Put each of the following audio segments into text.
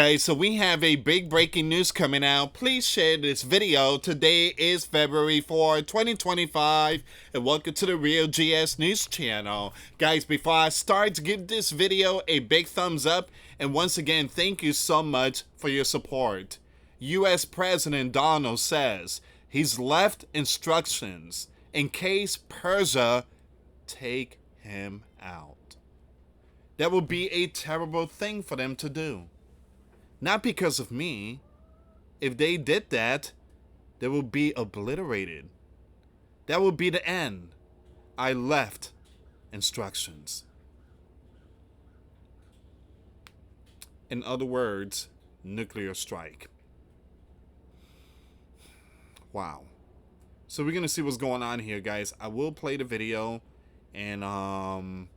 Hey, so we have a big breaking news coming out. Please share this video. Today is February 4, 2025, and welcome to the Real GS News channel. Guys, before I start, give this video a big thumbs up, and once again, thank you so much for your support. US President Donald says he's left instructions in case Persia take him out. That would be a terrible thing for them to do. Not because of me. If they did that, they will be obliterated. That will be the end. I left instructions. In other words, nuclear strike. Wow. So we're going to see what's going on here, guys. I will play the video, and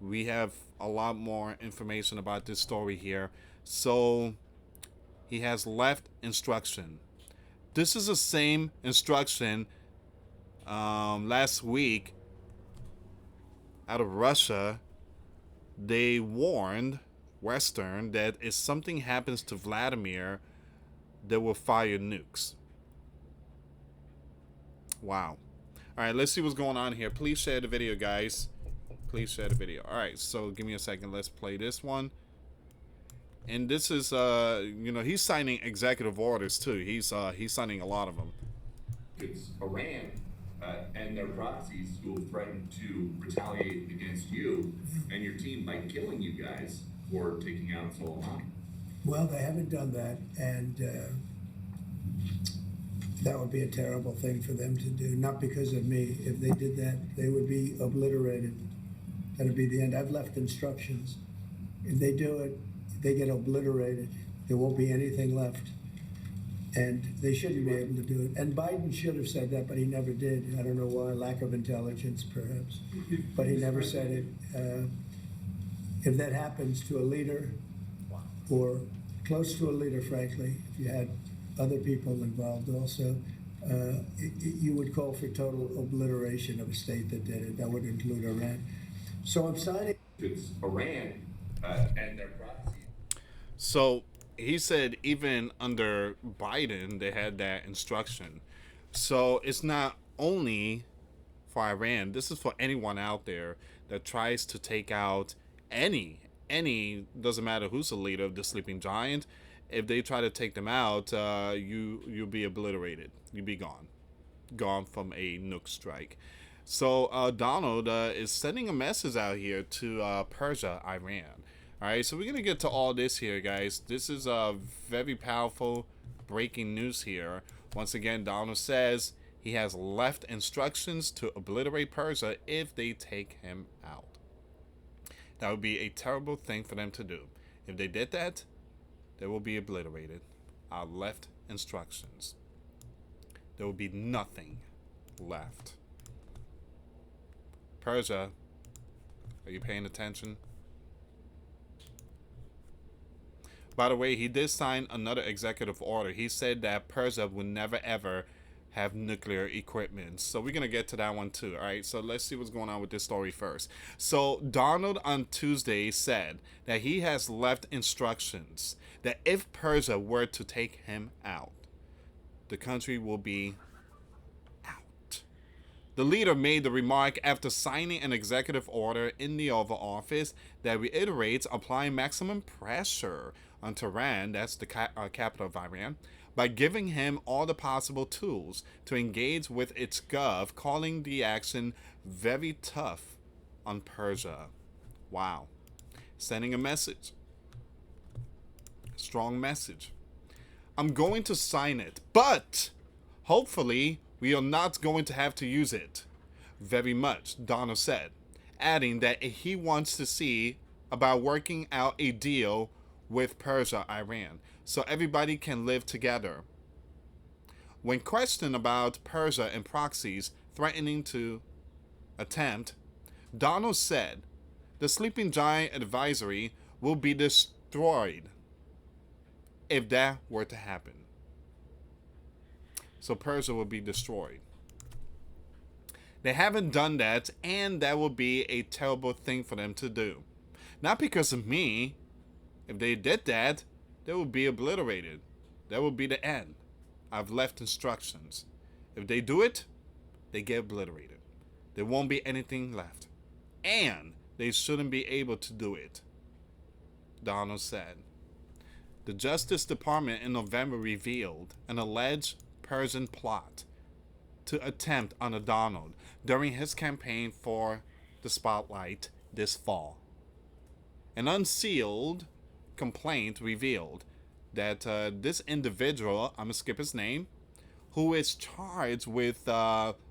we have a lot more information about this story here. So he has left instruction. This is the same instruction last week out of Russia. They warned Western that if something happens to Vladimir, they will fire nukes. Wow. All right, let's see what's going on here. Please share the video, guys. Please share the video. All right, so give me a second. Let's play this one. And this is, he's signing executive orders too. He's signing a lot of them. It's Iran and their proxies who have threatened to retaliate against you and your team by killing you guys for taking out Soleimani. Well, they haven't done that, and that would be a terrible thing for them to do. Not because of me. If they did that, they would be obliterated. That would be the end. I've left instructions. If they do it, they get obliterated. There won't be anything left. And they shouldn't be able to do it. And Biden should have said that, but he never did. I don't know why, lack of intelligence perhaps. But he never said it. If that happens to a leader, or close to a leader, frankly, if you had other people involved also, you would call for total obliteration of a state that did it. That would include Iran. So I'm signing. It's Iran and their proxies. So he said even under Biden, they had that instruction. So it's not only for Iran. This is for anyone out there that tries to take out any, doesn't matter who's the leader of the sleeping giant. If they try to take them out, you'll be obliterated. You'll be gone from a nuke strike. So Donald is sending a message out here to Persia, Iran. All right, so we're going to get to all this here, guys. This is very powerful breaking news here. Once again, Donald says he has left instructions to obliterate Persia if they take him out. That would be a terrible thing for them to do. If they did that, they will be obliterated. I left instructions. There will be nothing left. Persia, are you paying attention? By the way, he did sign another executive order. He said that Persia would never ever have nuclear equipment. So we're going to get to that one too. All right, so let's see what's going on with this story first. So Donald on Tuesday said that he has left instructions that if Persia were to take him out, the country will be out. The leader made the remark after signing an executive order in the Oval Office that reiterates applying maximum pressure on Tehran, that's the capital of Iran, by giving him all the possible tools to engage with its gov, calling the action very tough on Persia. Wow. Sending a message. Strong message. I'm going to sign it, but hopefully we are not going to have to use it very much, Donald said, adding that he wants to see about working out a deal with Persia, Iran, so everybody can live together. When questioned about Persia and proxies threatening to attempt, Donald said the sleeping giant advisory will be destroyed if that were to happen. So Persia will be destroyed. They haven't done that, and that would be a terrible thing for them to do. Not because of me. If they did that, they will be obliterated. That will be the end. I've left instructions. If they do it, they get obliterated. There won't be anything left. And they shouldn't be able to do it, Donald said. The Justice Department in November revealed an alleged Persian plot to attempt on Donald during his campaign for the spotlight this fall. An unsealed complaint revealed that this individual, I'm going to skip his name, who is charged with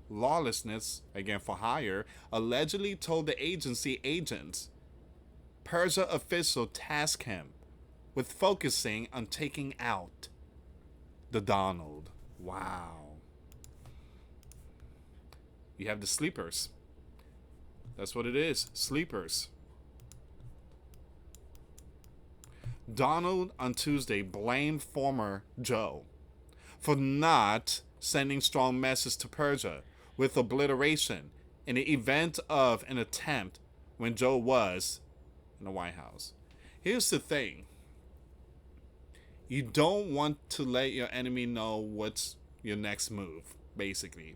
lawlessness, again for hire, allegedly told the agency agents Persia official tasked him with focusing on taking out the Donald. Wow. You have the sleepers. That's what it is. Sleepers. Donald on Tuesday blamed former Joe for not sending strong message to Persia with obliteration in the event of an attempt when Joe was in the White House. Here's the thing. You don't want to let your enemy know what's your next move, basically.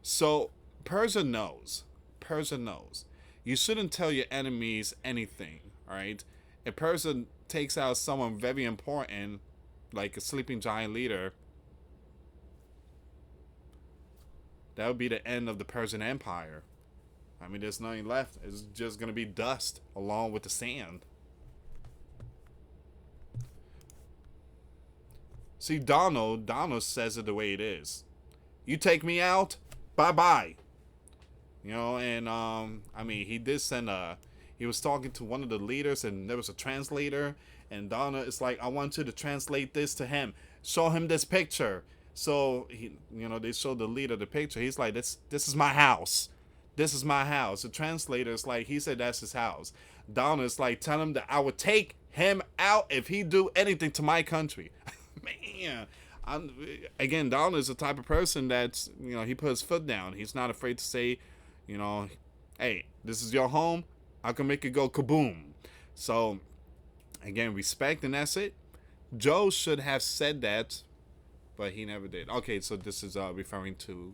So Persia knows. Persia knows. You shouldn't tell your enemies anything, all right? If Persia takes out someone very important, like a sleeping giant leader, that would be the end of the Persian Empire. I mean, there's nothing left. It's just going to be dust along with the sand. See, Donald says it the way it is. You take me out, bye-bye. You know, and, I mean, he did send he was talking to one of the leaders, and there was a translator, and Donna is like, I want you to translate this to him. Show him this picture. So, he, you know, they showed the leader the picture. He's like, this is my house. This is my house. The translator is like, he said that's his house. Donna is like, tell him that I would take him out if he do anything to my country. Man, again, Donald is the type of person that's, you know, he put his foot down. He's not afraid to say, you know, hey, this is your home. I can make it go kaboom. So, again, respect, and that's it. Joe should have said that, but he never did. Okay, so this is referring to...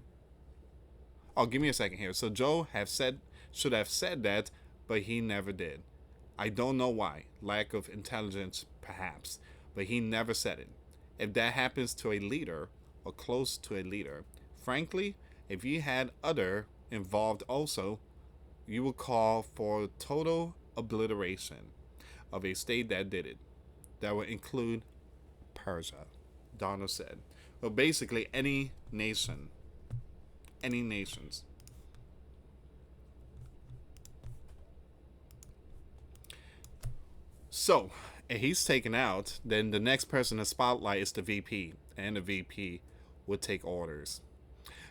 Oh, give me a second here. So Joe should have said that, but he never did. I don't know why. Lack of intelligence, perhaps. But he never said it. If that happens to a leader or close to a leader, frankly, if you had other involved also, you would call for total obliteration of a state that did it. That would include Persia, Donald said. Well, basically any nation. Any nations. So, if he's taken out, then the next person in the spotlight is the VP, and the VP would take orders.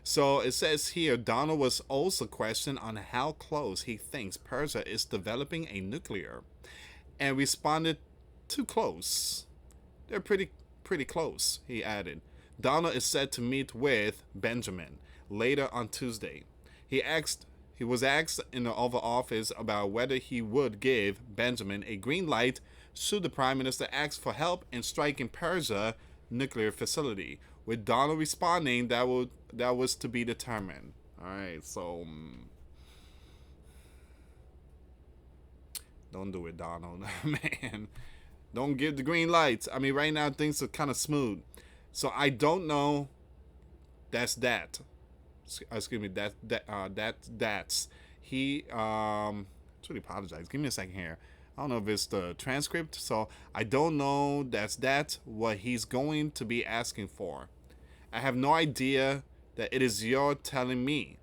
So it says here, Donald was also questioned on how close he thinks Persia is developing a nuclear, and responded, too close. They're pretty close, he added. Donald is set to meet with Benjamin later on Tuesday. He was asked in the Oval Office about whether he would give Benjamin a green light should the Prime Minister ask for help in striking Persia nuclear facility, with Donald responding that was to be determined. Alright, so don't do it, Donald. Man, don't give the green lights. I mean, right now things are kind of smooth. So I don't know. That's that. Excuse me. That's he. Truly apologize. Give me a second here. I don't know if it's the transcript. So I don't know. That's what he's going to be asking for. I have no idea that it is your telling me.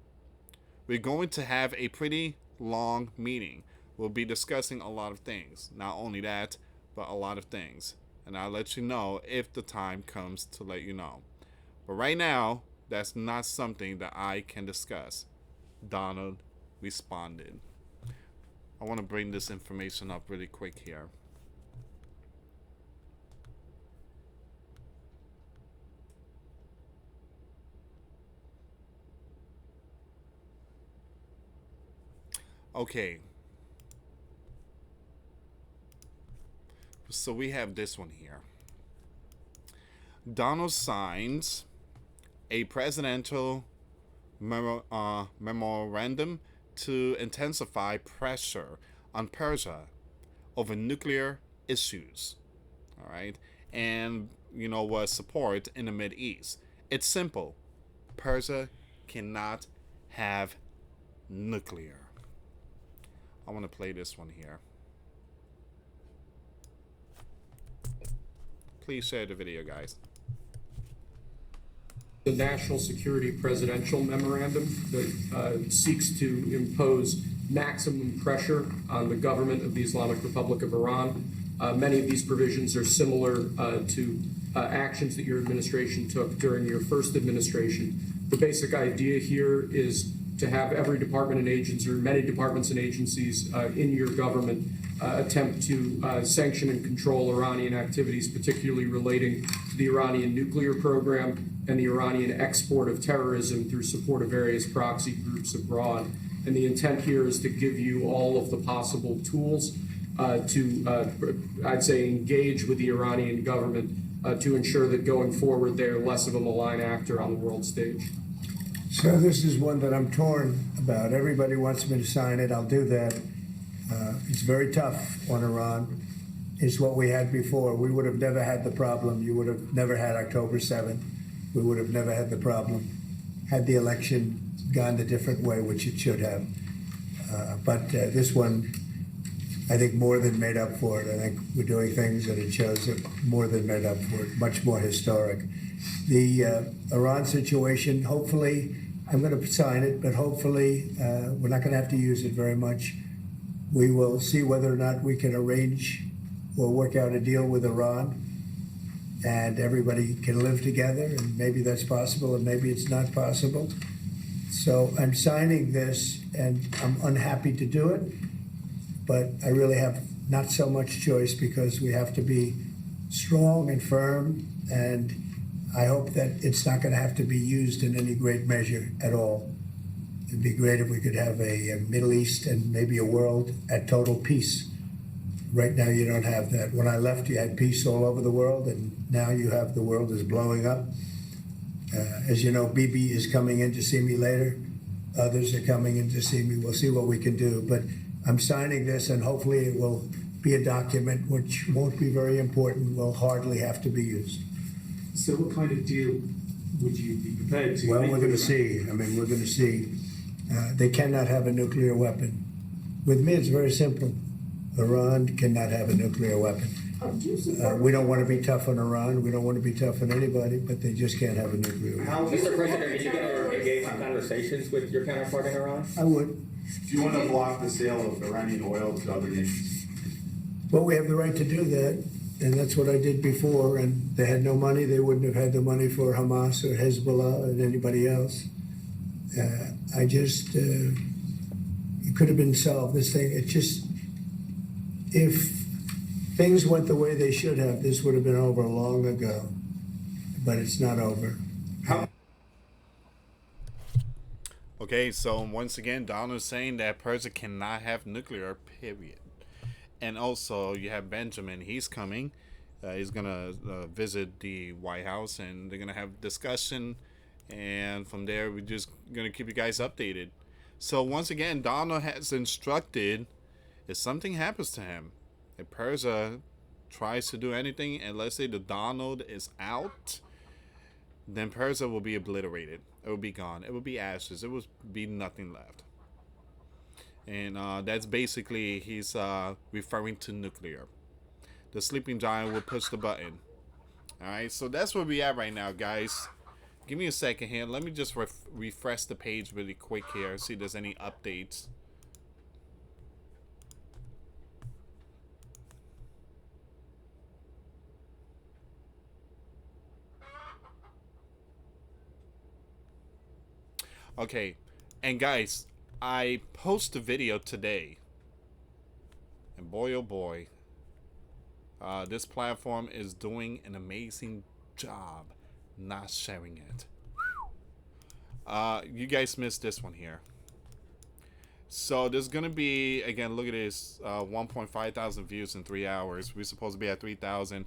We're going to have a pretty long meeting. We'll be discussing a lot of things. Not only that, but a lot of things. And I'll let you know if the time comes to let you know. But right now, that's not something that I can discuss. Donald responded. I want to bring this information up really quick here. Okay. For so we have this one here. Donald signs a presidential memorandum to intensify pressure on Persia over nuclear issues. All right. And, was support in the Mideast. It's simple. Persia cannot have nuclear. I want to play this one here. Please share the video, guys. The National Security Presidential Memorandum that seeks to impose maximum pressure on the government of the Islamic Republic of Iran. Many of these provisions are similar to actions that your administration took during your first administration. The basic idea here is to have every department and agency, or many departments and agencies in your government attempt to sanction and control Iranian activities, particularly relating to the Iranian nuclear program and the Iranian export of terrorism through support of various proxy groups abroad. And the intent here is to give you all of the possible tools I'd say, engage with the Iranian government to ensure that going forward they're less of a malign actor on the world stage. So this is one that I'm torn about. Everybody wants me to sign it. I'll do that. It's very tough on Iran. It's what we had before. We would have never had the problem. You would have never had October 7th. We would have never had the problem had the election gone a different way, which it should have. But this one, I think, more than made up for it. I think we're doing things that it shows that more than made up for it, much more historic. The Iran situation, hopefully, I'm going to sign it, but hopefully we're not going to have to use it very much. We will see whether or not we can arrange or work out a deal with Iran, and everybody can live together, and maybe that's possible, and maybe it's not possible. So I'm signing this, and I'm unhappy to do it, but I really have not so much choice because we have to be strong and firm, and I hope that it's not going to have to be used in any great measure at all. It'd be great if we could have a Middle East and maybe a world at total peace. Right now you don't have that. When I left, you had peace all over the world, and now you have the world is blowing up. As you know, Bibi is coming in to see me later. Others are coming in to see me. We'll see what we can do. But I'm signing this, and hopefully it will be a document which won't be very important, will hardly have to be used. So what kind of deal would you be prepared to? Well, we're going to see. I mean, we're going to see. They cannot have a nuclear weapon. With me, it's very simple. Iran cannot have a nuclear weapon. We don't want to be tough on Iran. We don't want to be tough on anybody, but they just can't have a nuclear weapon. Mr. President, are you going to engage in conversations with your counterpart in Iran? I would. Do you want to block the sale of Iranian oil to other nations? Well, we have the right to do that, and that's what I did before, and they had no money. They wouldn't have had the money for Hamas or Hezbollah and anybody else. It could have been solved. This thing, if things went the way they should have, this would have been over long ago, but it's not over. Okay, so once again, Donald is saying that Persia cannot have nuclear, period. And also, you have Benjamin. He's coming. He's going to visit the White House, and they're going to have discussion. And from there, we're just going to keep you guys updated. So once again, Donald has instructed, if something happens to him, if Persia tries to do anything, and let's say the Donald is out, then Persia will be obliterated. It will be gone. It will be ashes. It will be nothing left. And that's basically, he's referring to nuclear. The sleeping giant will push the button. Alright, so that's where we at right now, guys. Give me a second here. Let me just refresh the page really quick here. See if there's any updates. Okay, and guys, I post a video today, and boy oh boy, this platform is doing an amazing job not sharing it. You guys missed this one here. So there's gonna be, again, look at this, 1.5 thousand views in 3 hours. We're supposed to be at 3,000.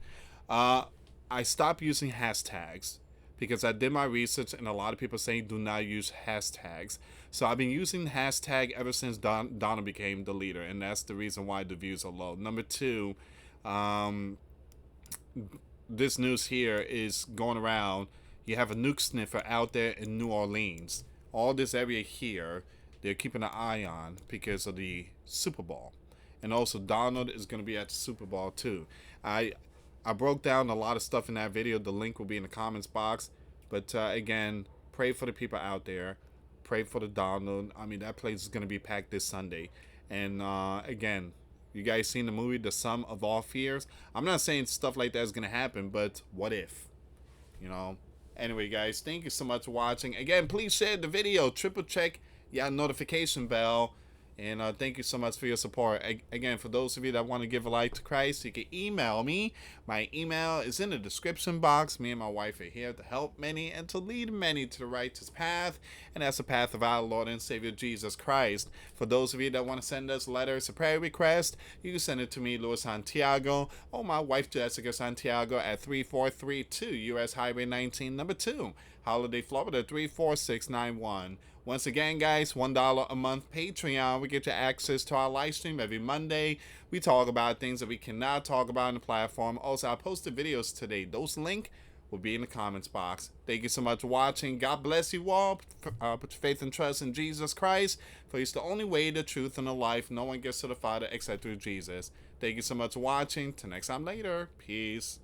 I stopped using hashtags because I did my research, and a lot of people saying do not use hashtags. So I've been using hashtag ever since Donna became the leader, and that's the reason why the views are low. Number two, this news here is going around. You have a nuke sniffer out there in New Orleans. All this area here, they're keeping an eye on because of the Super Bowl. And also Donald is going to be at the Super Bowl too. I broke down a lot of stuff in that video. The link will be in the comments box. But again, pray for the people out there. Pray for the Donald. I mean, that place is going to be packed this Sunday. And again, you guys seen the movie The Sum of All Fears? I'm not saying stuff like that is going to happen, but what if? You know? Anyway, guys, thank you so much for watching. Again, please share the video. Triple check your notification bell. And thank you so much for your support. Again, for those of you that want to give a life to Christ, you can email me. My email is in the description box. Me and my wife are here to help many and to lead many to the righteous path. And that's the path of our Lord and Savior Jesus Christ. For those of you that want to send us letters or prayer requests, you can send it to me, US Santiago, or my wife, Jessica Santiago, at 3432 US Highway 19, number 2, Holiday, Florida, 34691. Once again, guys, $1 a month Patreon. We get you access to our live stream every Monday. We talk about things that we cannot talk about on the platform. Also, I posted videos today. Those links will be in the comments box. Thank you so much for watching. God bless you all. Put your faith and trust in Jesus Christ, for He's the only way, the truth, and the life. No one gets to the Father except through Jesus. Thank you so much for watching. Till next time later. Peace.